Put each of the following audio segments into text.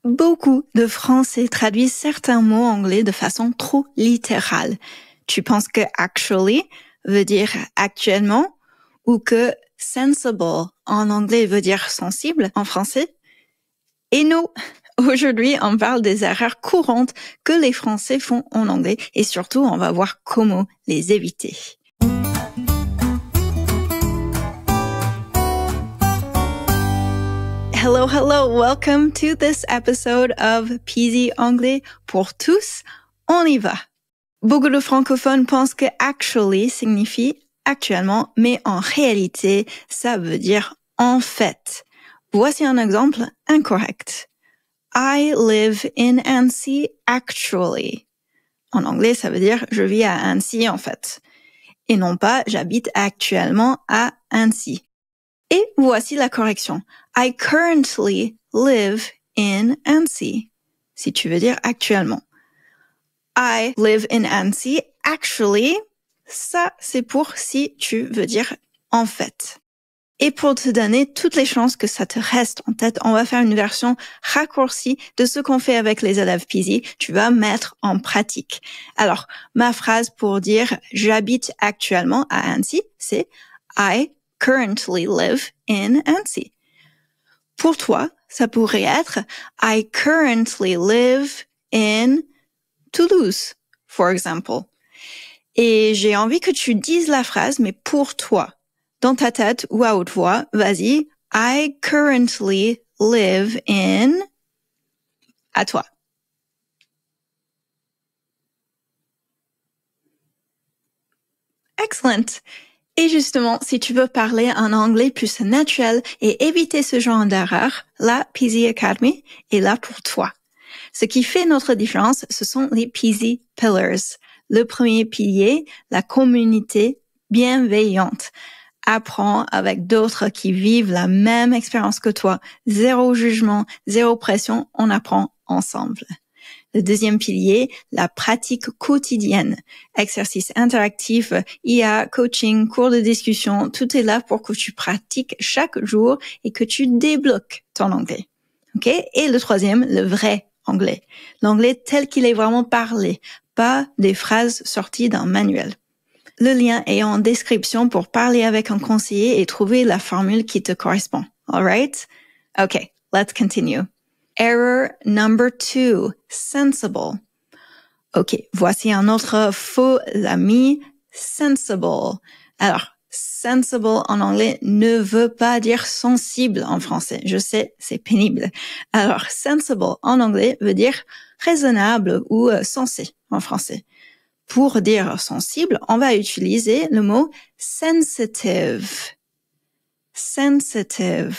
Beaucoup de Français traduisent certains mots anglais de façon trop littérale. Tu penses que actually veut dire actuellement ou que sensible en anglais veut dire sensible en français? Et non, aujourd'hui on parle des erreurs courantes que les Français font en anglais et surtout on va voir comment les éviter. Hello, welcome to this episode of Peasy Anglais pour tous. On y va. Beaucoup de francophones pensent que actually signifie actuellement, mais en réalité, ça veut dire en fait. Voici un exemple incorrect. I live in Annecy actually. En anglais, ça veut dire je vis à Annecy en fait. Et non pas j'habite actuellement à Annecy. Et voici la correction. I currently live in Annecy. Si tu veux dire actuellement. I live in Annecy. Actually, ça c'est pour si tu veux dire en fait. Et pour te donner toutes les chances que ça te reste en tête, on va faire une version raccourcie de ce qu'on fait avec les élèves Peasy. Tu vas mettre en pratique. Alors, ma phrase pour dire j'habite actuellement à Annecy, c'est I currently live in Annecy. Pour toi, ça pourrait être I currently live in Toulouse, for example. Et j'ai envie que tu dises la phrase, mais pour toi. Dans ta tête ou à haute voix, vas-y. I currently live in... À toi. Excellent. Et justement, si tu veux parler un anglais plus naturel et éviter ce genre d'erreur, la Peasy Academy est là pour toi. Ce qui fait notre différence, ce sont les Peasy Pillars. Le premier pilier, la communauté bienveillante. Apprends avec d'autres qui vivent la même expérience que toi. Zéro jugement, zéro pression, on apprend ensemble. Le deuxième pilier, la pratique quotidienne. Exercice interactif, IA, coaching, cours de discussion, tout est là pour que tu pratiques chaque jour et que tu débloques ton anglais. OK? Et le troisième, le vrai anglais. L'anglais tel qu'il est vraiment parlé, pas des phrases sorties d'un manuel. Le lien est en description pour parler avec un conseiller et trouver la formule qui te correspond. All right? Okay, let's continue. Error number 2, sensible. Ok, voici un autre faux ami, sensible. Alors, sensible en anglais ne veut pas dire sensible en français. Je sais, c'est pénible. Alors, sensible en anglais veut dire raisonnable ou sensé en français. Pour dire sensible, on va utiliser le mot sensitive. Sensitive.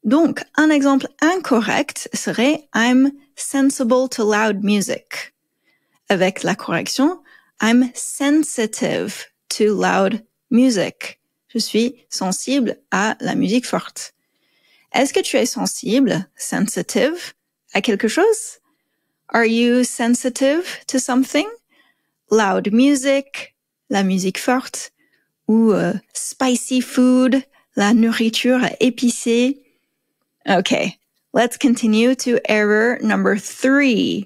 Donc, un exemple incorrect serait I'm sensible to loud music. Avec la correction, I'm sensitive to loud music. Je suis sensible à la musique forte. Est-ce que tu es sensible, sensitive, à quelque chose? Are you sensitive to something? Loud music, la musique forte, ou spicy food, la nourriture épicée. Okay, let's continue to error number 3.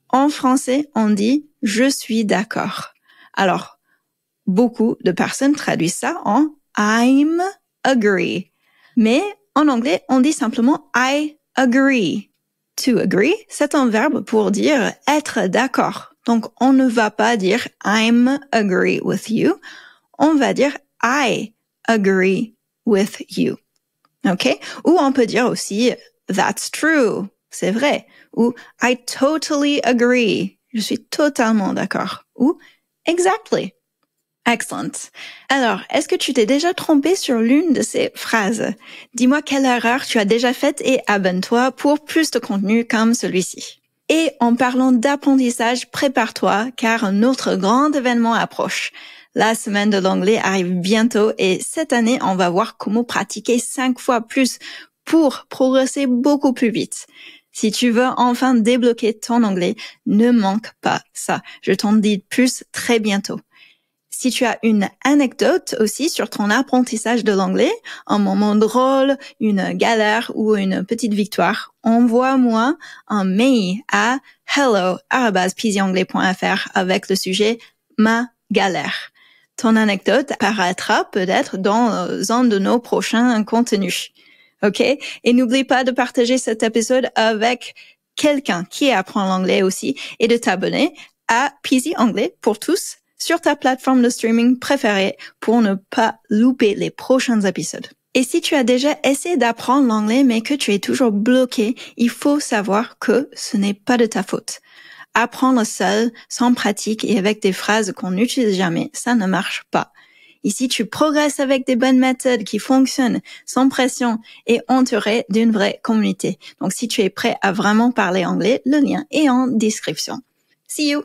En français, on dit « je suis d'accord ». Alors, beaucoup de personnes traduisent ça en « I'm agree ». Mais en anglais, on dit simplement « I agree ». To agree, c'est un verbe pour dire « être d'accord ». Donc, on ne va pas dire « I'm agree with you ». On va dire « I agree with you ». OK? Ou on peut dire aussi « That's true ». C'est vrai. Ou « I totally agree ». Je suis totalement d'accord. Ou « Exactly ». Excellent. Alors, est-ce que tu t'es déjà trompé sur l'une de ces phrases? Dis-moi quelle erreur tu as déjà faite et abonne-toi pour plus de contenu comme celui-ci. Et en parlant d'apprentissage, prépare-toi car un autre grand événement approche. La semaine de l'anglais arrive bientôt et cette année, on va voir comment pratiquer 5 fois plus pour progresser beaucoup plus vite. Si tu veux enfin débloquer ton anglais, ne manque pas ça. Je t'en dis plus très bientôt. Si tu as une anecdote aussi sur ton apprentissage de l'anglais, un moment drôle, une galère ou une petite victoire, envoie-moi un mail à hello@peasyanglais.fr avec le sujet « Ma galère ». Ton anecdote apparaîtra peut-être dans un de nos prochains contenus. OK? Et n'oublie pas de partager cet épisode avec quelqu'un qui apprend l'anglais aussi et de t'abonner à Peasy Anglais pour tous sur ta plateforme de streaming préférée pour ne pas louper les prochains épisodes. Et si tu as déjà essayé d'apprendre l'anglais mais que tu es toujours bloqué, il faut savoir que ce n'est pas de ta faute. Apprendre seul, sans pratique et avec des phrases qu'on n'utilise jamais, ça ne marche pas. Ici, tu progresses avec des bonnes méthodes qui fonctionnent sans pression et entouré d'une vraie communauté. Donc, si tu es prêt à vraiment parler anglais, le lien est en description. See you!